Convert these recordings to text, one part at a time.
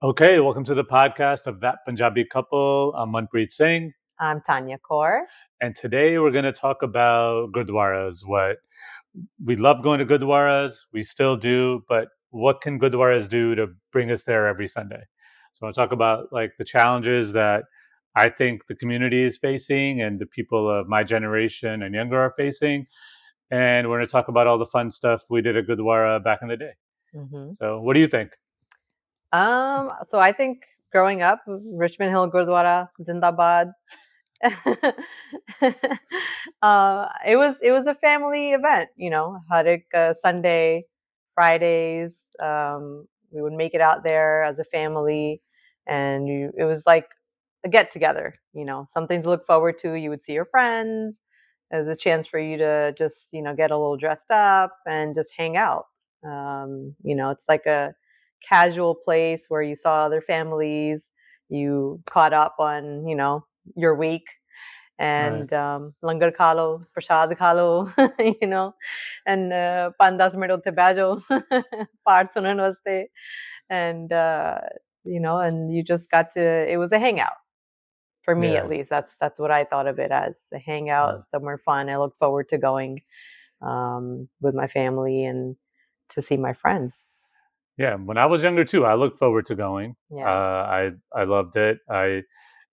Okay, welcome to the podcast of That Panjabi Couple. I'm Manpreet Singh, I'm Tania Kaur. and today we're going to talk about Gurdwaras. What we love going to Gurdwaras, we still do, but what can Gurdwaras do to bring us there every Sunday? So I'll talk about like the challenges that I think the community is facing and the people of my generation and younger are facing, and we're going to talk about all the fun stuff we did at Gurdwara back in the day. Mm-hmm. So, what do you think? So I think growing up, Richmond Hill Gurdwara, Jindabad. It was a family event, Harik Sunday, Fridays. We would make it out there as a family, and it was like a get together, something to look forward to. You would see your friends. There's a chance for you to just, get a little dressed up and just hang out. It's like a casual place where you saw other families, you caught up on, your week, Right. and langar kha lo, prasad kha lo, and 5-10 minute utte beh jo path sunan vaste, and and you just got to. It was a hangout for me, at Yeah. least. That's what I thought of it as, a hangout somewhere fun. I look forward to going with my family and to see my friends. Yeah, when I was younger too, I looked forward to going. Yeah. I loved it. I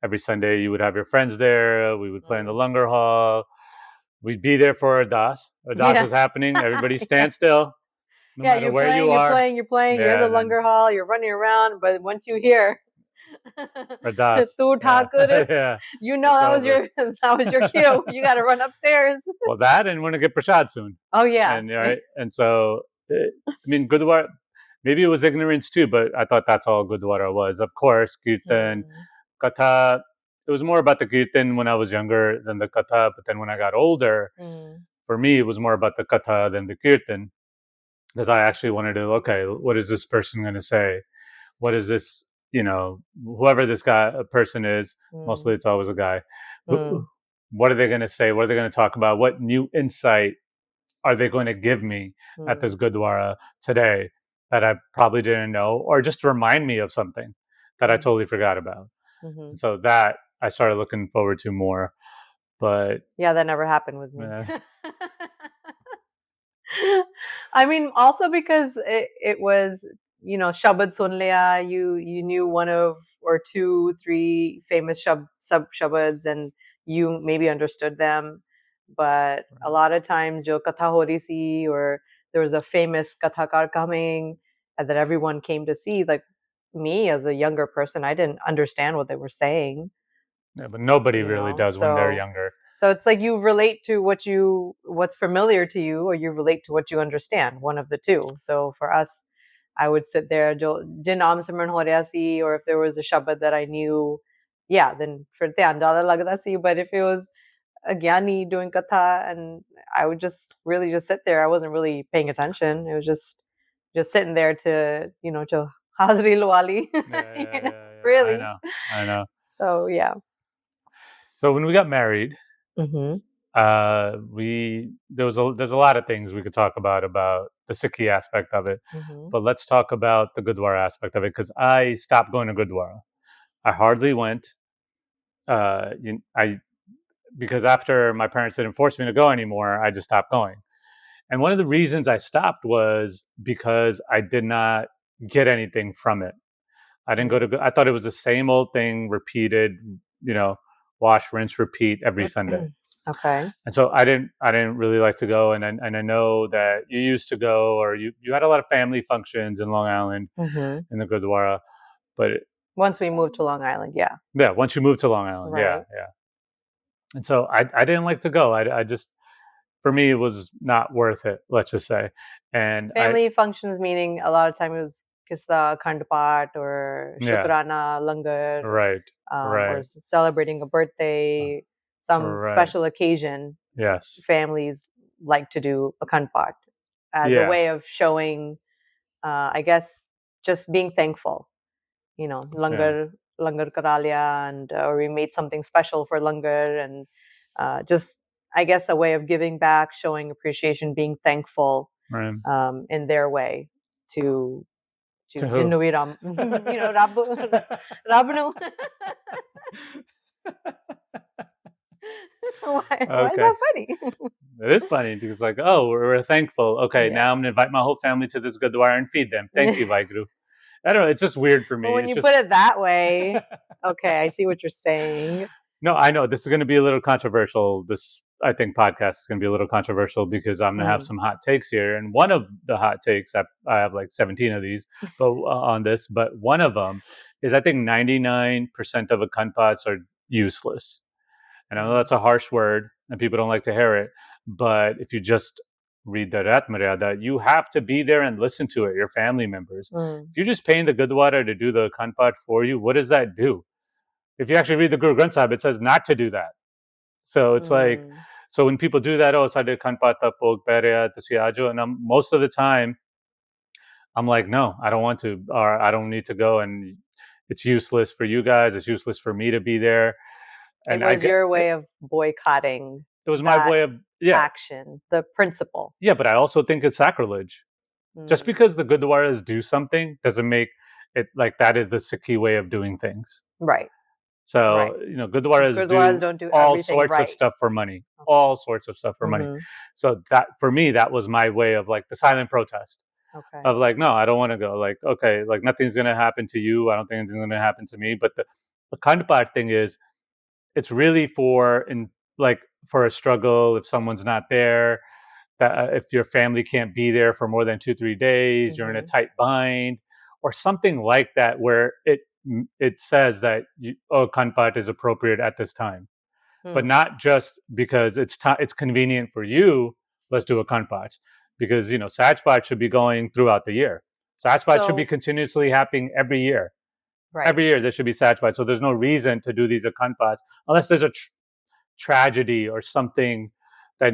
Every Sunday you would have your friends there. We would play in the Mm. Langar Hall. We'd be there for Ardas. Ardas Yeah. was happening. Everybody Yeah. stand still, no Yeah, matter you're where you playing, you're are. playing, you're playing. You're in Yeah, the and then Langar Hall. You're running around, but once you hear Ardas. "Tu Yeah, Thakur," yeah, you know it's that was over. your that was your cue. You got to run upstairs. Well, that and we're gonna get prasad soon, Oh yeah. and right, and so I mean, Gurdwara. Maybe it was ignorance too, but I thought that's all Gurdwara was. Of course, kirtan, Mm, katha. It was more about the kirtan when I was younger than the katha. But then when I got older, mm, for me, it was more about the katha than the kirtan because I actually wanted to. Okay, what is this person going to say? What is this? Whoever this guy a person is. Mostly, mm, it's always a guy. mm, What are they going to say? What are they going to talk about? What new insight are they going to give me at this mm, Gurdwara today that I probably didn't know, or just remind me of something that I mm, totally forgot about? mhm. And so that I started looking forward to more. But Yeah, that never happened with me. uh, I mean, also because it was, Shabad Sun Liya, you knew one of or two, three famous shabads, and you maybe understood them. But a lot of times, jo katha ho rahi si, or there was a famous kathakar coming and that everyone came to see. Like me as a younger person, I didn't understand what they were saying, yeah, but nobody really does when they're so younger. it's like you relate to what's familiar to you, or you relate to what you understand, one of the two. So for us, I would sit there, Jin Aam Simran ho raha si, or if there was a shabad that I knew, yeah, then fir dhyan zyada lagda si. But if it was a gyani doing katha, and I would just really just sit there, I wasn't really paying attention. It was just sitting there to, to hazri lwali, Yeah, yeah, yeah, yeah. I really. know, I know. So yeah. So when we got married, Hmm. we there's a lot of things we could talk about the Sikhi aspect of it, Hmm. but let's talk about the Gurdwara aspect of it because I stopped going to Gurdwara. I hardly went. I Because after my parents didn't force me to go anymore, I just stopped going. And one of the reasons I stopped was because I did not get anything from it. I didn't go to. I thought it was the same old thing repeated. You know, wash, rinse, repeat every Sunday. Okay. And so I didn't really like to go. And I know that you used to go, or you had a lot of family functions in Long Island Hmm. in the Gurdwara. But Once we moved to Long Island, yeah. yeah, once you move to Long Island, yeah, Right. yeah. And so I didn't like to go. I just for me it was not worth it. Let's just say. And I Family functions, meaning a lot of time it was kissa, khand paat, or Yeah, shukrana, langar, right, or right, celebrating a birthday, some right. special occasion. Yes, Families like to do a khand paat as a yeah, way of showing, I guess, just being thankful. yeah, Langar kara and or we made something special for langar, and just, I guess, a way of giving back, showing appreciation, being thankful right. in their way to To who? Jinnu vi Ram, Rab nu. Why is Okay. that funny? It is funny because like, oh, we're thankful. Okay, Yeah. now I'm gonna invite my whole family to this Gurdwara and feed them. Thank you, Vaheguru. I don't know. It's just weird for Well, me. when It's you just put it that way, okay, I see what you're saying. no. I know this is going to be a little controversial. This I think podcast is going to be a little controversial because I'm going to have some hot takes here. And one of the hot takes, I have like 17 of these, but on this, but one of them is I think 99% of akanpats are useless. And I know that's a harsh word and people don't like to hear it, but if you just read the Rat Maryada, you have to be there and listen to it, your family members. If you're just paying the Gurdwara to do the Kanpat for you, what does that do? If you actually read the Guru Granth Sahib, it says not to do that. So it's like, so when people do that, oh, sade Kanpat pog peria ajo, and most of the time, I'm like, no, I don't want to, or I don't need to go, and it's useless for you guys. It's useless for me to be there. And it was your way of boycotting. It was my way of action, the principle. Yeah, but I also think it's sacrilege. Just because the Gurdwaras do something doesn't make it like that is the Sikhi way of doing things. Right. So, Gurdwaras don't do all sorts of stuff for money. Okay. All sorts of stuff for money. So that for me, that was my way of like the silent protest. Okay. Of like, no, I don't want to go. Like, okay, like nothing's gonna happen to you. I don't think anything's gonna happen to me. But the Kandapart thing is, it's really for a struggle if someone's not there. That if your family can't be there for more than 2-3 days, you're in a tight bind, or something like that, where it says that kanpat is appropriate at this time, but not just because it's convenient for you. Let's do a kanpat because Sajpat should be going throughout the year. Sajpat should be continuously happening every year. Right. Every year there should be Sajpat, so there's no reason to do these kanpats unless there's a tragedy or something that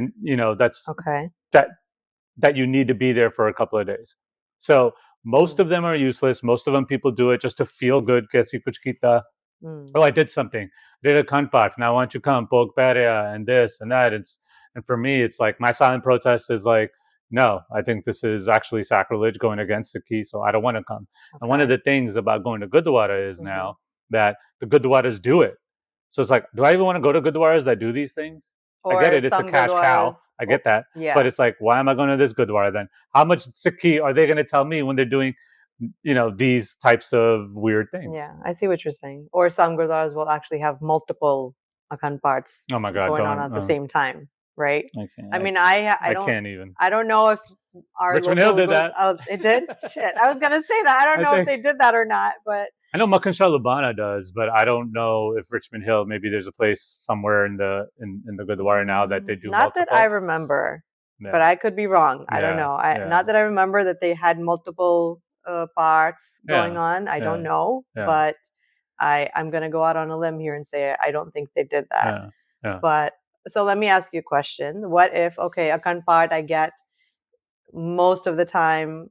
that's okay that you need to be there for a couple of days. So most of them are useless. Most of them people do it just to feel good. Kaisi kuch kita. Oh, I did something. I did a kanpat. Now why don't you come? Pog peria and this and that. And for me, it's like my silent protest is like, no, I think this is actually sacrilege going against Sikhi, so I don't want to come. Okay. And one of the things about going to Gurdwara is now that the Gurdwaras do it. So it's like, do I even want to go to Gurdwaras that do these things? Or I get it, it's a cash cow. I get that. Yeah. But it's like, why am I going to this Gurdwara then? How much Sikhi are they going to tell me when they're doing, these types of weird things? Yeah, I see what you're saying. Or some Gurdwaras will actually have multiple Akhand parts going on at the same time, right? I mean, I can't even. I don't know if our Richmond Hill did that. Oh, it did? Shit. I was going to say that. I don't know if they did that or not, but I know Makansha Lubana does, but I don't know if Richmond Hill, maybe there's a place somewhere in the Gurdwara now that they do not multiple. That I remember, but I could be wrong. I don't know. Not that I remember that they had multiple parts going on. I don't know, but I'm going to go out on a limb here and say I don't think they did that. But so let me ask you a question. What if, okay, Akhand part I get most of the time,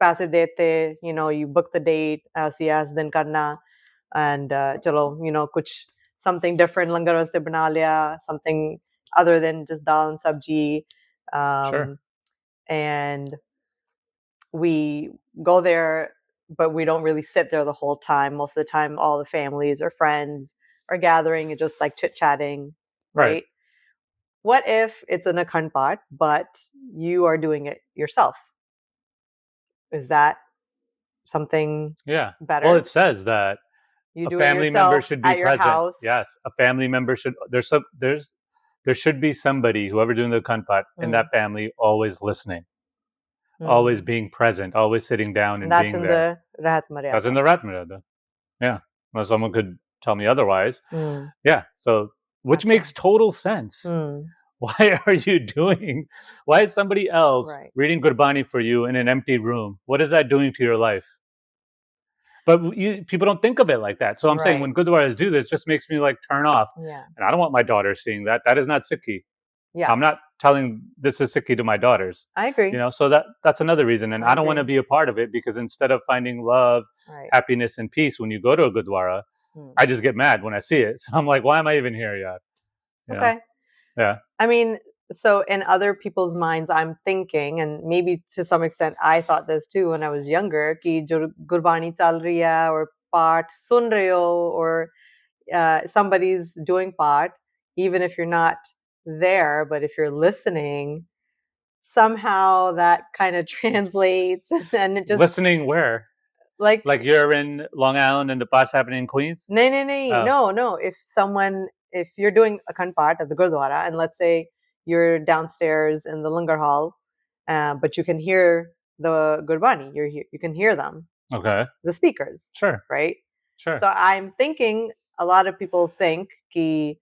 paise dete, you book the date, siyas din karna, and chalo, kuch something different, langar waste bana liya, something other than just dal and sabji. Sure. And we go there, but we don't really sit there the whole time. Most of the time, all the families or friends are gathering and just like chit-chatting, right? What if it's an Akhand part, but you are doing it yourself? Is that something better? Well, it says that you do a family member should be present. House. Yes, a family member should. There should be somebody, whoever doing the kanpat in that family, always listening, always being present, always sitting down and being there. That's in the Rahat Maryada. That's in the Rahat Maryada. Yeah, well, someone could tell me otherwise. Yeah, so which makes total sense. Why are you doing? Why is somebody else reading Gurbani for you in an empty room? What is that doing to your life? But people don't think of it like that. So I'm saying when Gurdwaras do this, it just makes me like turn off. Yeah. And I don't want my daughter seeing that. That is not Sikhi. Yeah. I'm not telling this is Sikhi to my daughters. I agree. So that's another reason. And I don't want to be a part of it because instead of finding love, happiness, and peace when you go to a Gurdwara, I just get mad when I see it. So I'm like, why am I even here yet? Okay. Yeah. I mean, So in other people's minds, I'm thinking, and maybe to some extent I thought this too when I was younger, कि जो गुरबानी चल रही है or पाठ सुन रहे हो or somebody's doing part, even if you're not there, but if you're listening, somehow that kind of translates and it just Listening where? like Like you're in Long Island and the pot's happening in Queens? Oh, no. If you're doing a Akhand Path at the Gurdwara, and let's say you're downstairs in the Langar Hall, but you can hear the Gurbani, you can hear them, okay. the speakers, Sure. right? Sure. So I'm thinking a lot of people think कि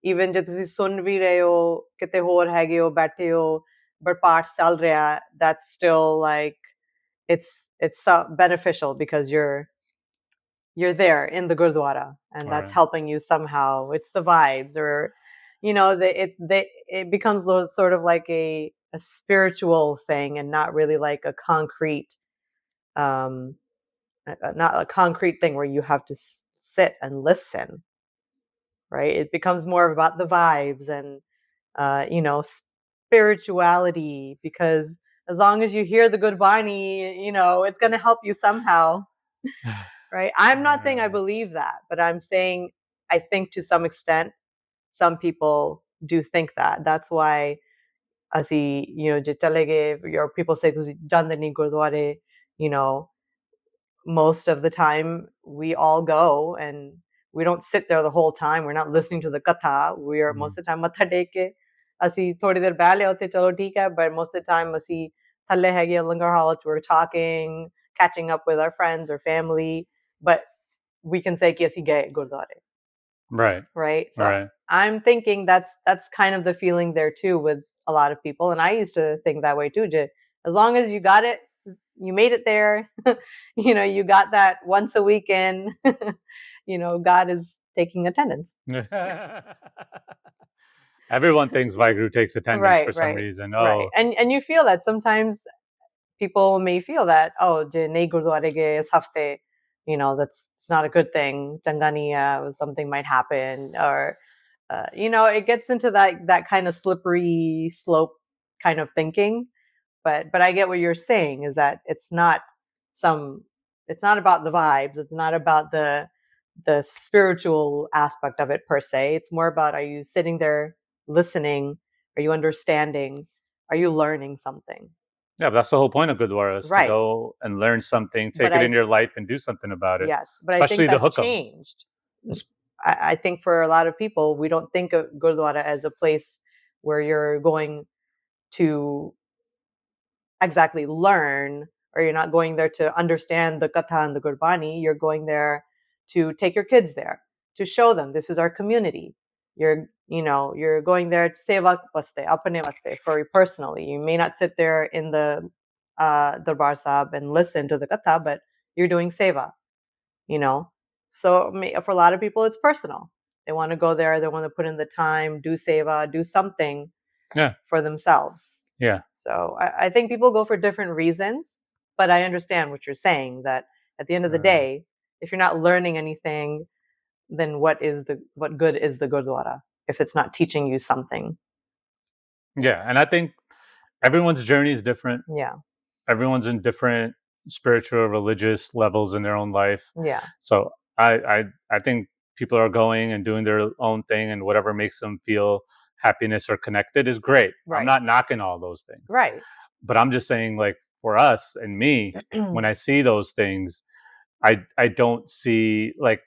even ਜੇ ਤੁਸੀਂ ਸੁਣ ਵੀ ਰਹੇ ਹੋ ਕਿਤੇ ਹੋਰ ਹੈਗੇ ਹੋ ਬੈਠੇ ਹੋ but ਪਾਠ ਚੱਲ ਰਿਹਾ, that's still like it's beneficial because you're there in the Gurdwara and that's Right. helping you somehow. It's the vibes, or it becomes sort of like a spiritual thing and not really like a concrete um not a concrete thing where you have to sit and listen, right? It becomes more about the vibes and spirituality, because as long as you hear the good Bani, it's going to help you somehow. Right? I'm not saying I believe that, but I'm saying I think to some extent some people do think that. That's why ਅਸੀਂ ਜੇ ਚਲੇ ਗਏ or people say ਤੁਸੀਂ ਜਾਂਦੇ ਨਹੀਂ ਗੁਰਦੁਆਰੇ, you know most of the time we all go and we don't sit there the whole time. We're not listening to the katha. We are most of the time matha tek ke ਅਸੀਂ ਥੋੜੀ ਦੇਰ ਬਹਿ ਲਿਆ ਉੱਥੇ, ਚਲੋ ਠੀਕ ਹੈ, but most of the time ਅਸੀਂ ਥੱਲੇ ਹੈਗੇ ਲੰਗਰ ਹਾਲ ਚ, we're talking, catching up with our friends or family, but we can say ਕਿ ਅਸੀਂ ਗਏ ਗੁਰਦੁਆਰੇ. Right. So right. I'm thinking that's kind of the feeling there too with a lot of people, and I used to think that way too. As long as you got it, you made it there. You got that once a weekend. God is taking attendance. Everyone thinks Vaheguru takes attendance for some Right, reason. right. Oh, And you feel that sometimes people may feel that, oh, je nahi gurdware gaye is hafte, that's it's not a good thing. Changania, something might happen, or it gets into that kind of slippery slope kind of thinking. But I get what you're saying, is that it's not about the vibes. It's not about the spiritual aspect of it per se. It's more about, are you sitting there listening? Are you understanding? Are you learning something? yeah, but that's the whole point of Gurdwara, is to Right. go and learn something, take But it in your life, and do something about it. yes, but I think Especially the that's hukam. changed. I think for a lot of people, we don't think of Gurdwara as a place where you're going to exactly learn, or you're not going there to understand the katha and the gurbani. You're going there to take your kids there, to show them this is our community. You're going there to seva vaste, apne vaste, for you personally. You may not sit there in the darbar sahab and listen to the katha, but you're doing seva. So for a lot of people, it's personal. They want to go there, they want to put in the time, do seva, do something for themselves. Yeah. So I think people go for different reasons, but I understand what you're saying, that at the end of the day, if you're not learning anything, then what good is the Gurdwara if it's not teaching you something? Yeah, and I think everyone's journey is different. Yeah. Everyone's in different spiritual, religious levels in their own life. Yeah. So I think people are going and doing their own thing, and whatever makes them feel happiness or connected is great. Right. I'm not knocking all those things. Right. But I'm just saying, like, for us and me, when I see those things, I don't see, like,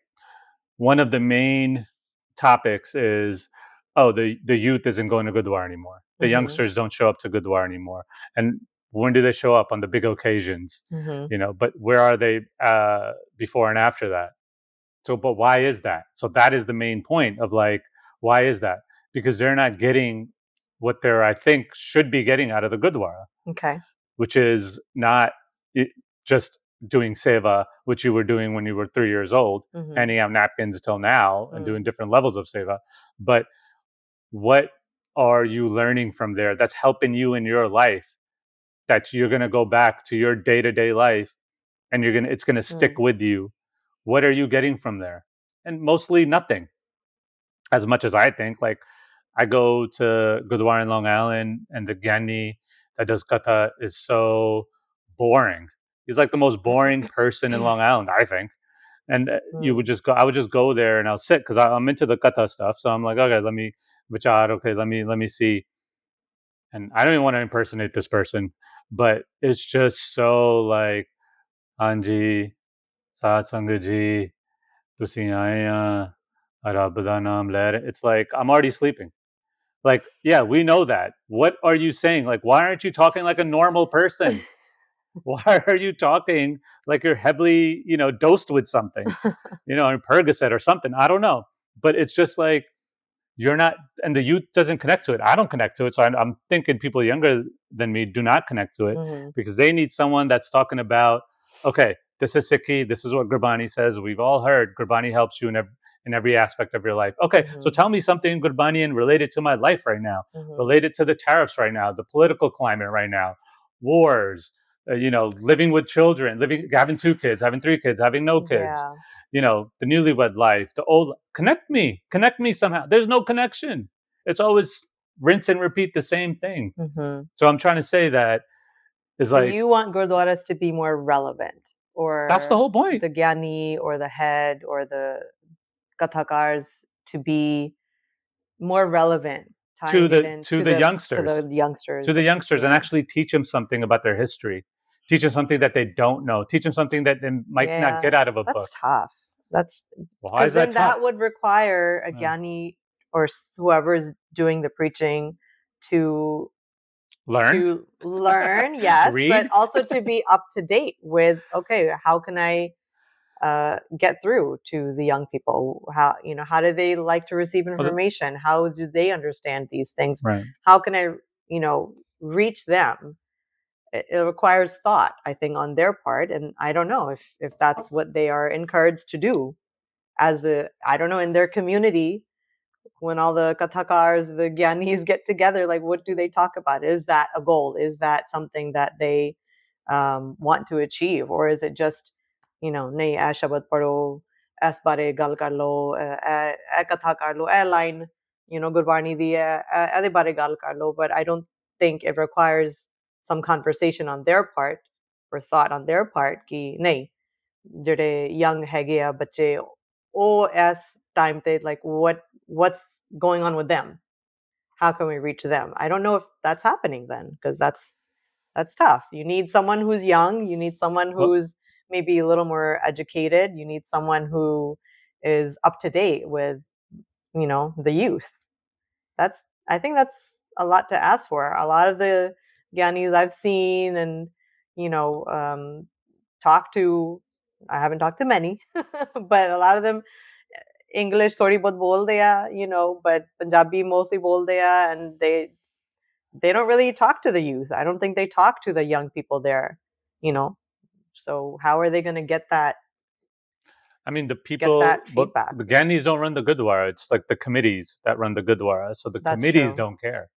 one of the main topics is, oh, the youth isn't going to Gurdwara anymore. The youngsters don't show up to Gurdwara anymore. And when do they show up? On the big occasions, but where are they before and after that? So, but why is that? So that is the main point of, like, why is that? Because they're not getting what they're, I think, should be getting out of the Gurdwara. Okay. Which is not just doing seva, which you were doing when you were 3 years old, handing out napkins till now, and doing different levels of seva. But what are you learning from there that's helping you in your life, that you're going to go back to your day-to-day life, and it's going to stick with you? What are you getting from there? And mostly nothing, as much as I think. Like, I go to Gurdwara in Long Island, and the Gyani that does katha is so boring. He's like the most boring person in Long Island, I think. And you would Mm. just go. I would just go there and I'll sit because I'm into the katha stuff. So I'm like, okay, let me vichar. Okay, let me see. And I don't even want to impersonate this person, but it's just so like Anji, Sat Sangaji, Tusi Aya, Arabada Naam Le. It's like I'm already sleeping. Like, yeah, we know that. What are you saying? Like, why aren't you talking like a normal person? Why are you talking like you're heavily, dosed with something, in Percocet or something? I don't know. But it's just like you're not, and the youth doesn't connect to it. I don't connect to it. So I'm thinking people younger than me do not connect to it Mhm. because they need someone that's talking about, okay, this is Sikhi. This is what Gurbani says. We've all heard Gurbani helps you in every aspect of your life. Okay, so Mhm. tell me something Gurbanian related to my life right now, Mhm. related to the tariffs right now, the political climate right now, wars, living with children, having 2 kids, having 3 kids, having no kids, Yeah. the newlywed life, the old. Connect me somehow. There's no connection. It's always rinse and repeat the same thing. Mhm. So I'm trying to say that is So like you want Gurdwaras to be more relevant, that's the or whole point the Gyani or the head or the Kathakars to be more relevant, to tying it the in to the to the youngsters, youngsters. to the youngsters, and Yeah. actually teach them something about their history. Teach them something that they don't know. Teach them something that they might not Yeah. get out of a That's book. tough. That's Why because is that then tough? that would require a Uh, Gyani or whoever's doing the preaching to Learn, learn, yes, but read. also to be up to date with, okay, how can I get through to the young people? How do they like to receive information? How do they understand these things? Right. How can I, reach them? It requires thought, I think, on their part, and I don't know if that's what they are encouraged to do as the, I don't know, in their community, when all the kathakars, the gyanis get together, like what do they talk about? Is that a goal? Is that something that they want to achieve, or is it just, nahi eh shabad padho, es bare gal kar lo, katha kar lo, line, gurbani di hai, ede bare gal kar lo. But I don't think it requires some conversation on their part or thought on their part ki nahi, ਜਿਹੜੇ young ਹੈਗੇ ਆ ਬੱਚੇ, ਉਹ ਇਸ time ਤੇ like what's going on with them? How can we reach them? I don't know if that's happening then, because that's tough. You need someone who's young, you need someone Well, who's maybe a little more educated, you need someone who is up to date with, the youth. That's I think that's a lot to ask for. A lot of the Gyanis I've seen and, you know, talked to, I haven't talked to many, but a lot of them English थोड़ी बहुत बोल दिया, but Punjabi mostly बोल दिया, and they don't really talk to the youth. I don't think they talk to the young people there, you know. So how are they going to I mean, the get people, that but feedback? the Gandhis don't run the Gurdwara. It's like the committees that run the Gurdwara. So the That's committees true. don't care.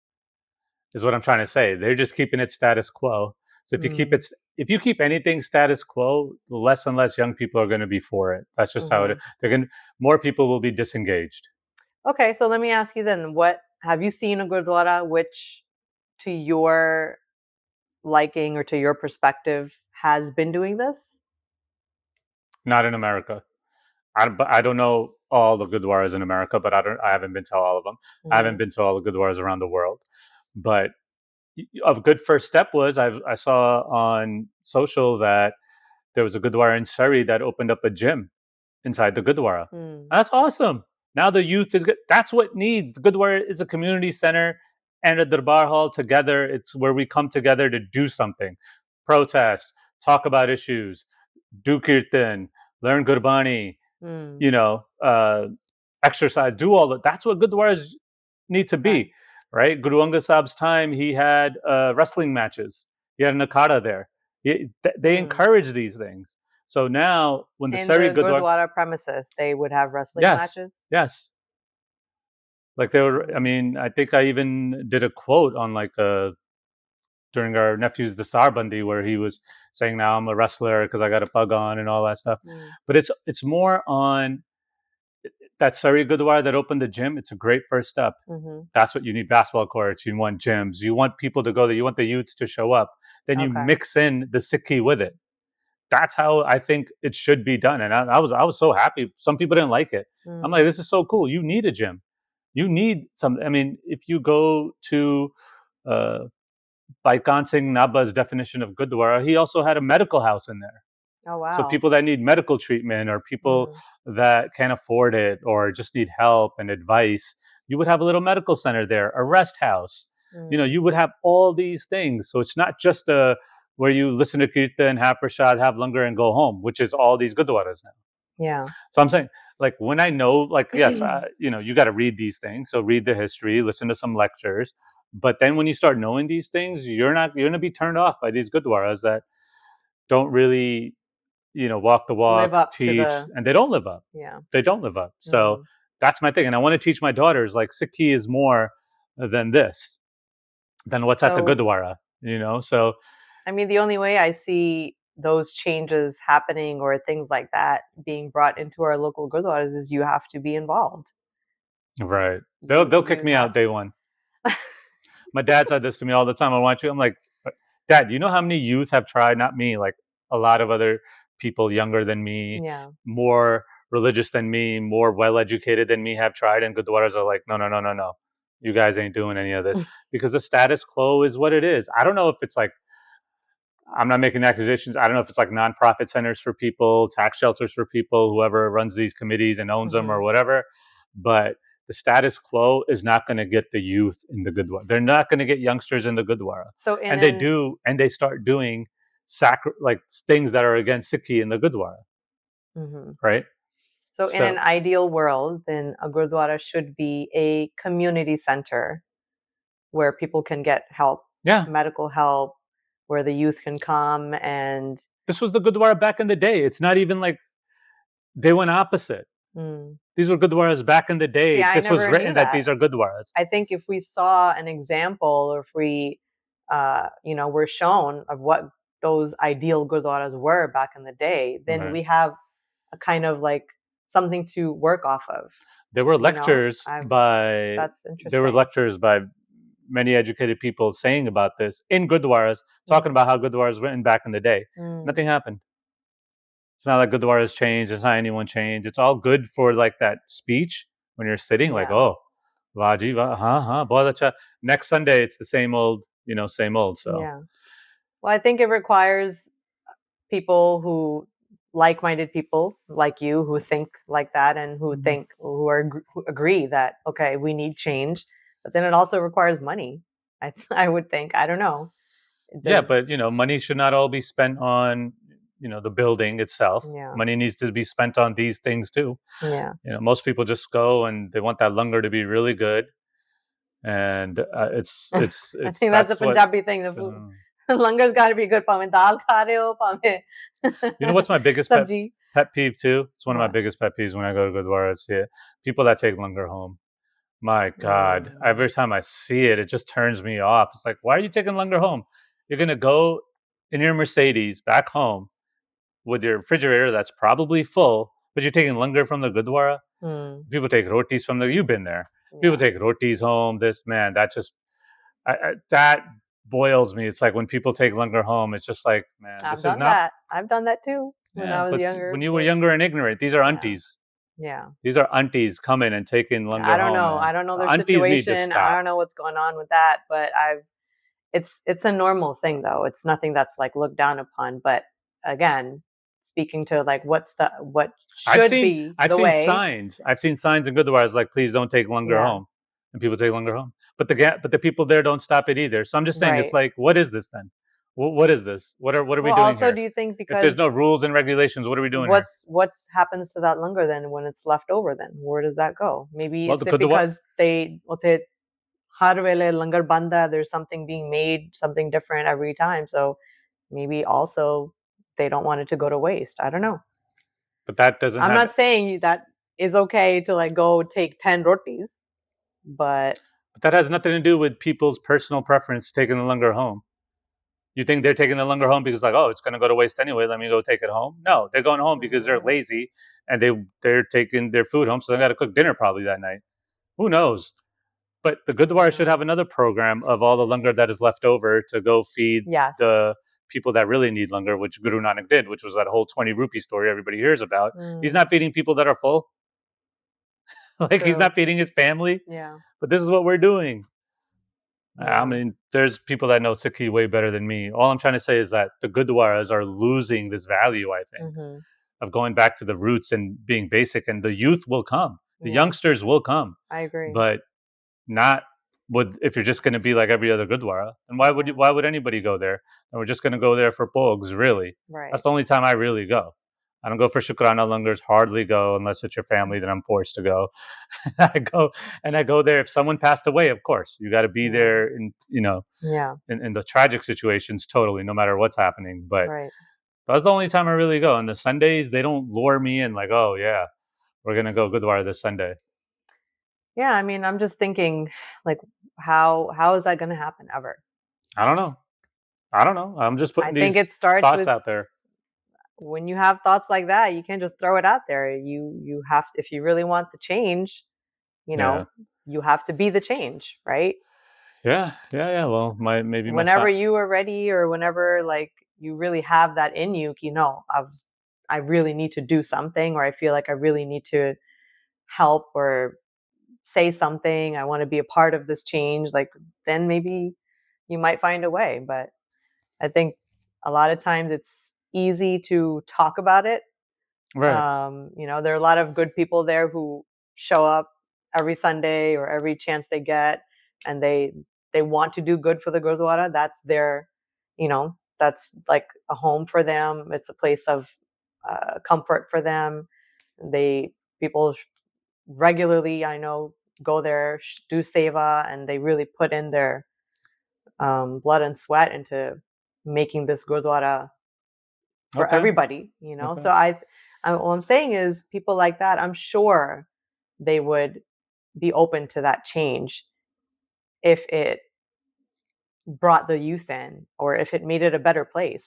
Is what I'm trying to say. They're just keeping it status quo. So Mm. if you keep anything status quo, less and less young people are going to be for it. That's just how it. Hmm. They're going. More people will be disengaged. Okay, so let me ask you then: what have you seen a Gurdwara which, to your liking or to your perspective, has been doing this? Not in America. I don't know all the Gurdwaras in America, but I haven't been to all of them. I haven't Hmm. been to all the Gurdwaras around the world. But a good first step was I saw on social that there was a Gurdwara in Surrey that opened up a gym inside the Gurdwara. Mm. That's awesome. Now the youth is good. That's what needs. The Gurdwara is a community center and a Darbar hall together. It's where we come together to do something, protest, talk about issues, do kirtan, learn Gurbani, Mm. you know, uh, exercise, do all that. That's what Gurdwaras need to Right. be, right? Guru Angad Sahib's time, he had wrestling matches. He had an akhada there. They Mm. encourage these things. So now, when the In Sari the Gurdwara, Gurdwara premises, they would have wrestling yes, matches. yes, like they were. I Mm. mean, I think I even did a quote on like during our nephew's Dasar Bandi where he was saying, "Now I'm a wrestler because I got a pug on and all that stuff." Mm. But it's more on that Surrey Gurdwara that opened the gym, it's a great first step. Mm-hmm. That's what you need: basketball courts, you want gyms, you want people to go there, you want the youths to show up. Then you Okay. mix in the Sikhi with it. That's how I think it should be done. And I was so happy. Some people didn't like it. I'm like, Mm. this is so cool. You need a gym. You need some. I mean, if you go to uh, Baikan Singh Naba's definition of Gurdwara, he also had a medical house in there. Oh So wow. people that need medical treatment or people Mm. that can't afford it or just need help and advice, you would have a little medical center there, a rest house. Mm. You would have all these things. So it's not just a where you listen to kirtan, have prasad, have langar, and go home, which is all these gurdwaras now. Yeah. So I'm saying, like, when I know, like, yes, you got to read these things. So read the history, listen to some lectures. But then when you start knowing these things, you're going to be turned off by these gurdwaras that don't really walk the Live walk, up to teach, the and they don't live up. yeah. They don't live up. So Mm-hmm. that's my thing. And I want to teach my daughters, like, Sikhi is more than this, than what's at the So Gurdwara. So I mean, the only way I see those changes happening or things like that being brought into our local gurdwaras is you have to be involved. right, they'll kick You me have out day one. My dad said this to me all the time. I want you. I'm like, Dad, you know how many youth have tried? Not me, like a lot of other people younger than me, yeah. more religious than me, more well educated than me have tried, and Gurdwaras are like, no, no, no, no, no. You guys ain't doing any of this because the status quo is what it is. I don't know if it's like, I'm not making accusations. I don't know if it's like nonprofit centers for people, tax shelters for people, whoever runs these committees and owns them or Mm-hmm. whatever. But the status quo is not going to get the youth in the Gurdwara. They're not going to get youngsters in the Gurdwara. So in And they an do, and they start doing like things that are against Sikhi in the Gurdwara, mm-hmm. right? So in an So ideal world, then a gurdwara should be a community center where people can get help, yeah, medical help, where the youth can come and this was the Gurdwara back in the day. It's not even like they went opposite. mm. These were Gurdwaras back in the See, day. I This was never knew written that that. these are Gurdwaras. I think if we saw an example or if we were shown of what those ideal gurdwaras were back in the day, then Right. we have a kind of like something to work off of. There were You know, lectures I've by that's there were interesting. lectures by many educated people saying about this in Gurdwaras, talking Mm-hmm. about how Gurdwaras written back in the day. Mm. Nothing happened. It's not like Gurdwaras changed. It's not anyone changed. It's all good for like that speech when you're sitting, like, Yeah, oh, Vaji, bahut acha. Next Sunday, it's the same old, same old. So yeah. Well, I think it requires people who like-minded people like you who think like that and who agree that okay, we need change, but then it also requires money. I would think. I don't know. It yeah, does. but money should not all be spent on the building itself. Yeah. Money needs to be spent on these things too. Yeah. Most people just go and they want that langar to be really good, and I it's think that's a that's what. Punjabi thing. The food. Uh, Langar's got to be good. Pame dal kha rahe ho, pame what's my biggest sabji. pet peeve too? It's one of my What? biggest pet peeves when I go to Gurdwara. It's people that take langar home. My God, Mm. every time I see it, it just turns me off. It's like, why are you taking langar home? You're gonna go in your Mercedes back home with your refrigerator that's probably full, but you're taking langar from the Gurdwara. Mm. People take rotis from the. You've been there. People Yeah. take rotis home. This man, that just that boils me. It's like when people take langar home. It's just like, man, I've this is done not. that. I've done that too when Yeah, I was but when younger you were with younger and ignorant, these are yeah. aunties. Yeah. These are aunties coming and taking I langar don't home, know. man. I don't know The their aunties need to situation. I stop. don't know what's going on with that, but it's a normal thing though. It's nothing that's like looked down upon, but again, speaking to like what I've should seen be I've the seen way, signs. I've seen signs in Gurdwaras like, please don't take langar yeah, home, and people take langar home. But the people there don't stop it either. So I'm just saying, it's right. like, what is this then? What is this? What are we Well, doing also, here? do you think If there's because no rules and regulations, what are we doing here? what happens to that longer then when it's left over? Then where does that go? Maybe Well, is the it Gurdwara, because they har wele langar banda, there's something being made, something different every time. So maybe also they don't want it to go to waste. I don't know. but that doesn't I'm have. not saying that is okay to like go take 10 rotis, but But that has nothing to do with people's personal preference taking the langar home. You think they're taking the langar home because like, oh, it's going to go to waste anyway. Let me go take it home. No, they're going home because they're lazy and they're taking their food home, so they got to cook dinner probably that night. Who knows? But the Gurdwara should have another program of all the langar that is left over to go feed Yes. the people that really need langar, which Guru Nanak did, which was that whole 20 rupee story everybody hears about. He's not feeding people that are full. Like, he's not feeding his family. Yeah. But this is what we're doing. Yeah. I mean, there's people that know Sikhi way better than me. All I'm trying to say is that the Gurdwaras are losing this value, I think, of going back to the roots and being basic. And the youth will come. The youngsters will come. I agree. But not if you're just going to be like every other Gurdwara. And why would anybody go there? And we're just going to go there for bogs, really. Right. That's the only time I really go. I don't go for Shukrana Langars, hardly go unless it's your family that I'm forced to go. I go there if someone passed away, of course. You got to be there in in the tragic situations, totally, no matter what's happening. But that's the only time I really go. And the Sundays, they don't lure me in like, oh yeah, we're gonna go Gurdwara this Sunday. Yeah, I mean, I'm just thinking, like, how is that going to happen ever? I don't know. I'm just putting these thoughts out there. When you have thoughts like that, you can't just throw it out there. You have to, if you really want the change, you have to be the change, right? Yeah. Well, maybe whenever you are ready, or whenever like you really have that in you, I really need to do something, or I feel like I really need to help or say something. I want to be a part of this change. Like, then maybe you might find a way. But I think a lot of times it's easy to talk about it. Right. There are a lot of good people there who show up every Sunday or every chance they get, and they want to do good for the Gurdwara. That's their, that's like a home for them. It's a place of comfort for them. People regularly, I know, go there, do seva, and they really put in their blood and sweat into making this Gurdwara for everybody, So what I'm saying is, people like that, I'm sure they would be open to that change if it brought the youth in, or if it made it a better place.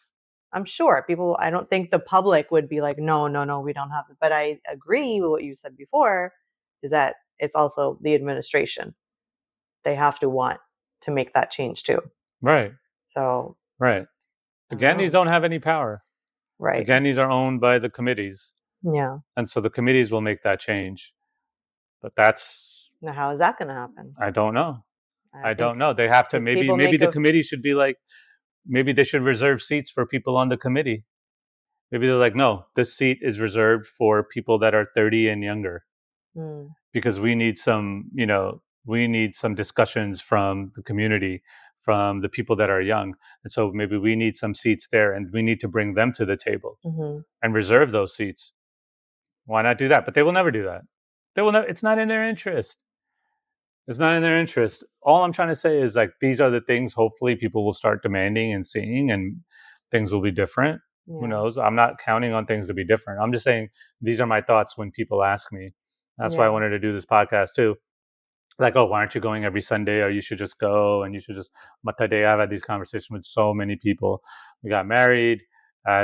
I'm sure I don't think the public would be like, no, we don't have it. But I agree with what you said before, is that it's also the administration. They have to want to make that change too. Right. So. Right. The Gandhis don't have any power. Right. The Gandhis are owned by the committees. Yeah. And so the committees will make that change. But that's. Now, how is that going to happen? I don't know. I don't know. They have to maybe the committee should be like, maybe they should reserve seats for people on the committee. Maybe they're like, no, this seat is reserved for people that are 30 and younger. Because we need some discussions from the community, from the people that are young. And so maybe we need some seats there, and we need to bring them to the table and reserve those seats. Why not do that? But they will never do that. They will never. It's not in their interest. It's not in their interest. All I'm trying to say is, like, these are the things hopefully people will start demanding and seeing, and things will be different. Yeah. Who knows? I'm not counting on things to be different. I'm just saying these are my thoughts when people ask me. That's why I wanted to do this podcast too. Like, oh, why aren't you going every Sunday? Or you should just go, and you should just Matade. I've had these conversations with so many people. We got married.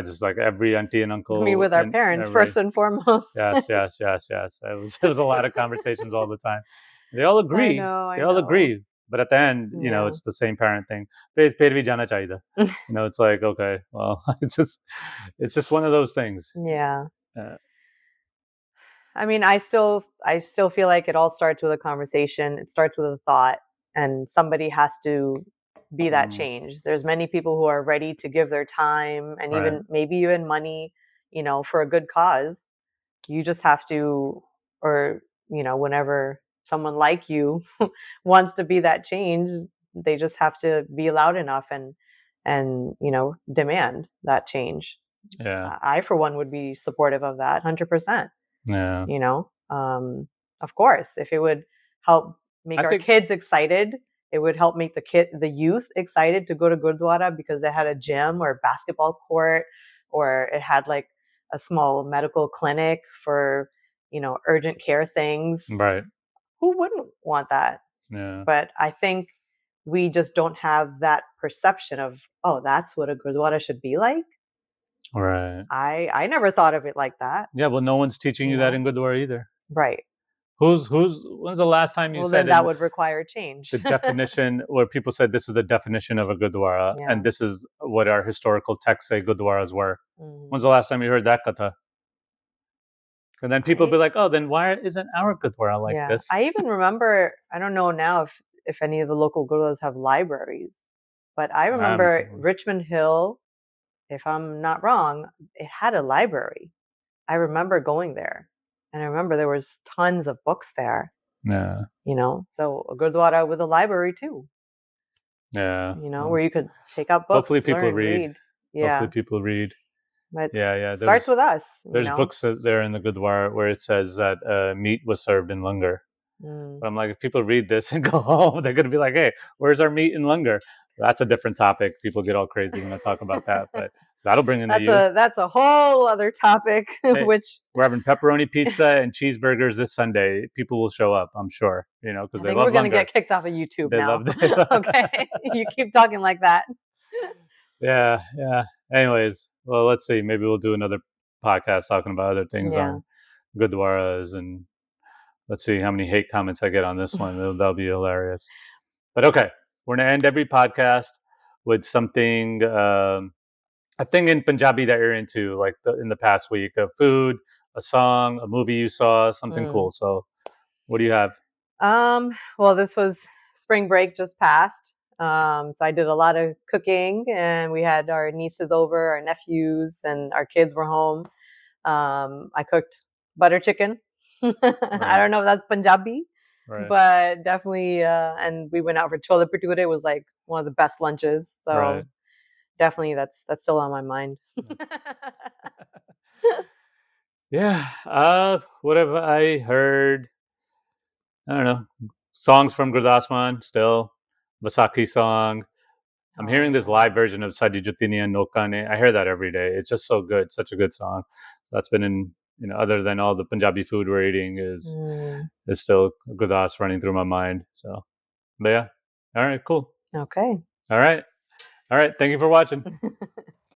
Just like every auntie and uncle. I mean, with our parents, first and foremost. Yes. It was a lot of conversations all the time. They all agree. They all agree. But at the end, it's the same parent thing. It's like, okay, well, it's just one of those things. Yeah. I mean, I still feel like it all starts with a conversation. It starts with a thought, and somebody has to be that change. There's many people who are ready to give their time, and even money, for a good cause. You just have to, or whenever someone like you wants to be that change, they just have to be loud enough and demand that change. Yeah. I for one would be supportive of that 100%. Yeah. Of course, if it would help make our kids excited, it would help make the youth excited to go to Gurdwara because they had a gym or a basketball court, or it had like a small medical clinic for, urgent care things. Right. Who wouldn't want that? Yeah. But I think we just don't have that perception of, oh, that's what a Gurdwara should be like. Right. I never thought of it like that. Yeah, well, no one's teaching You you that know, in Gurdwara either. right. When's the last time you Well, said then that in would require change. the definition where people said this is the definition of a Gurdwara Yeah. and this is what our historical texts say Gurdwaras were? When's Mm. the last time you heard that katha? And then people be I like, oh, then why isn't our Gurdwara like Yeah. this? I even remember, I don't know now if any of the local gurudwaras have libraries, but I I haven't remember seen one. Richmond Hill, if I'm not wrong, it had a library. I remember going there, and I remember there was tons of books there. Yeah. You know, so a gurdwara with a library too. Yeah. You know, where you could take out books, Hopefully people learn, read. read. Hopefully Yeah, people read. but Yeah. it starts with us. You There's know. books there in the Gurdwara where it says that meat was served in langar. Mm. But I'm like, if people read this and go home, they're going to be like, hey, where's our meat in langar? That's a different topic. People get all crazy when I talk about that, but that'll bring in the youth. That's a whole other topic, Hey, which we're having pepperoni pizza and cheeseburgers this Sunday. People will show up, I'm sure, you know, because I they think love we're gonna langar. get kicked off of YouTube They now. love it. Okay, you keep talking like that. Yeah. Anyways, well, let's see. Maybe we'll do another podcast talking about other things Yeah. on Gurdwaras, and let's see how many hate comments I get on this one. That'll be hilarious. But okay, we're gonna end every podcast with something, a thing in Panjabi that you're into, like in the past week, a food, a song, a movie you saw, something cool. So, what do you have? Well, this was spring break just passed. So I did a lot of cooking, and we had our nieces over, our nephews, and our kids were home. I cooked butter chicken. I don't know if that's Punjabi, Right. but definitely. And we went out for chole bhature. It was like one of the best lunches. So Right. definitely, that's still on my mind. Yeah. What have I heard? I don't know. Songs from Gurdasman still. Vasaki song. I'm hearing this live version of Sadi Jutini and Nokane. I hear that every day. It's just so good. Such a good song. So that's been in, you know, other than all the Punjabi food we're eating is still Gurdas running through my mind. So, but yeah. All right, cool. Okay. All right. Thank you for watching.